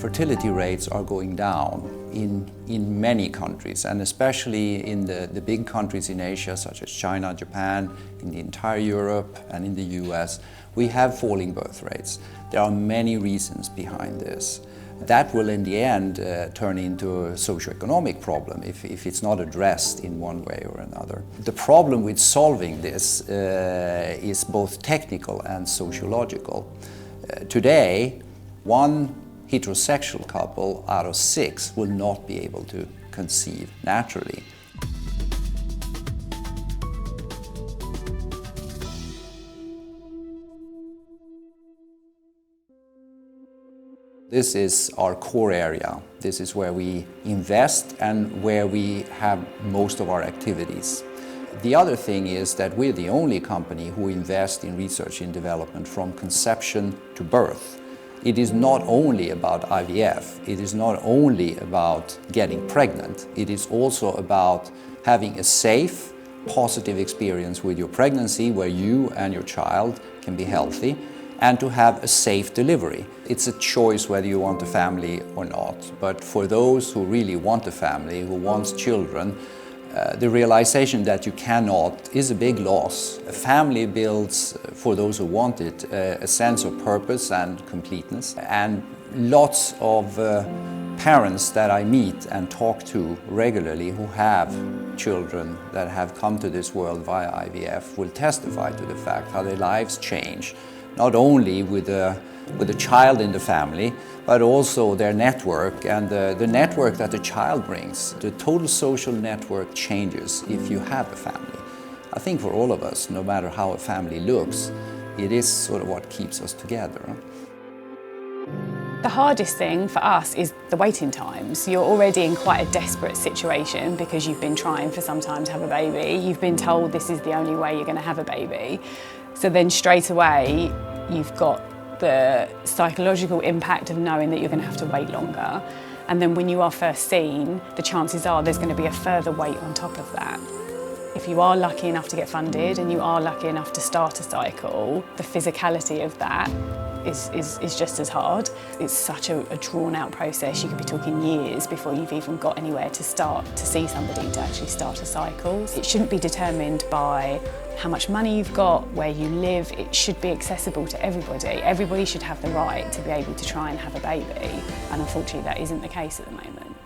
fertility rates are going down in many countries, and especially in the big countries in Asia, such as China, Japan, in the entire Europe and in the US. We have falling birth rates. There are many reasons behind this. That will in the end turn into a socioeconomic problem if it's not addressed in one way or another. The problem with solving this is both technical and sociological. Today, one heterosexual couple out of 6 will not be able to conceive naturally. This is our core area. This is where we invest and where we have most of our activities. The other thing is that we're the only company who invests in research and development from conception to birth. It is not only about IVF, it is not only about getting pregnant, it is also about having a safe, positive experience with your pregnancy where you and your child can be healthy, and to have a safe delivery. It's a choice whether you want a family or not, but for those who really want a family, who wants children, the realization that you cannot is a big loss. A family builds, for those who want it, a sense of purpose and completeness. And lots of parents that I meet and talk to regularly who have children that have come to this world via IVF will testify to the fact how their lives change, not only with a child in the family, but also their network and the network that the child brings. The total social network changes if you have a family. I think for all of us, no matter how a family looks, it is sort of what keeps us together. The hardest thing for us is the waiting times. You're already in quite a desperate situation because you've been trying for some time to have a baby. You've been told this is the only way you're going to have a baby. So then straight away, you've got the psychological impact of knowing that you're going to have to wait longer. And then when you are first seen, the chances are there's going to be a further wait on top of that. If you are lucky enough to get funded and you are lucky enough to start a cycle, the physicality of that is just as hard. It's such a drawn-out process. You could be talking years before you've even got anywhere to start to see somebody to actually start a cycle. It shouldn't be determined by how much money you've got, where you live. It should be accessible to everybody. Everybody should have the right to be able to try and have a baby, and unfortunately that isn't the case at the moment.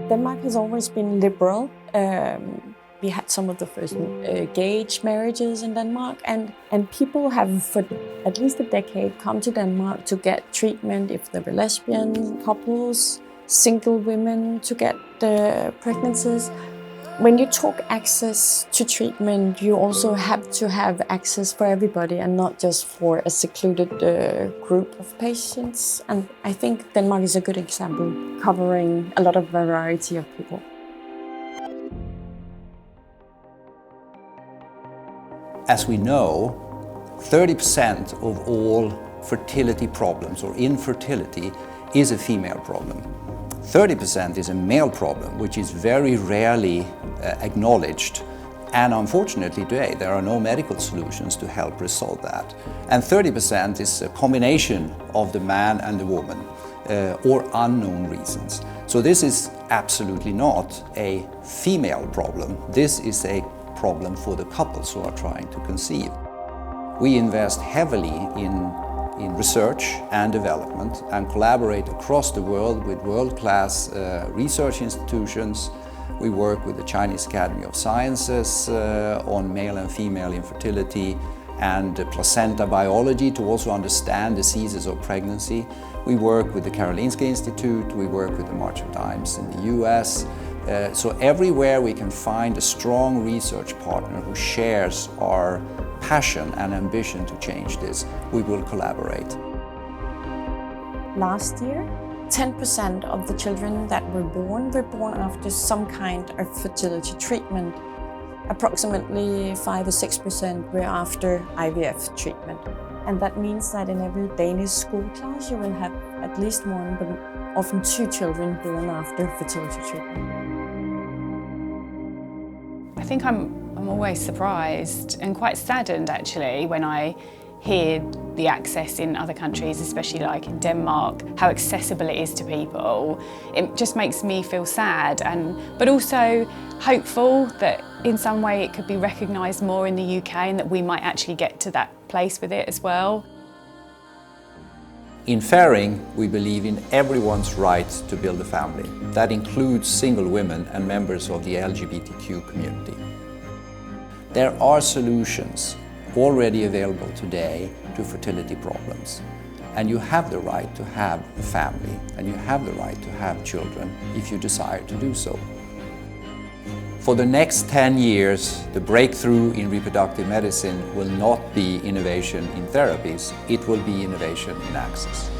Denmark has always been liberal. We had some of the first gay marriages in Denmark, and people have for at least a decade come to Denmark to get treatment if they were lesbian couples, single women to get pregnancies. When you talk access to treatment, you also have to have access for everybody and not just for a secluded group of patients. And I think Denmark is a good example, covering a lot of variety of people. As we know, 30% of all fertility problems or infertility is a female problem. 30% is a male problem, which is very rarely acknowledged. And unfortunately today, there are no medical solutions to help resolve that. And 30% is a combination of the man and the woman, or unknown reasons. So this is absolutely not a female problem. This is a problem for the couples who are trying to conceive. We invest heavily in research and development and collaborate across the world with world-class research institutions. We work with the Chinese Academy of Sciences on male and female infertility and placenta biology to also understand diseases of pregnancy. We work with the Karolinska Institute, we work with the March of Dimes in the US. So everywhere we can find a strong research partner who shares our passion and ambition to change this, we will collaborate. Last year, 10% of the children that were born after some kind of fertility treatment. Approximately 5 or 6% were after IVF treatment. And that means that in every Danish school class you will have at least one, but often 2 children born after fertility treatment. I think I'm always surprised and quite saddened actually when I hear the access in other countries, especially like in Denmark, how accessible it is to people. It just makes me feel sad, but also hopeful that in some way it could be recognised more in the UK and that we might actually get to that place with it as well. In Ferring, we believe in everyone's right to build a family. That includes single women and members of the LGBTQ community. There are solutions already available today to fertility problems. And you have the right to have a family, and you have the right to have children if you desire to do so. For the next 10 years, the breakthrough in reproductive medicine will not be innovation in therapies, it will be innovation in access.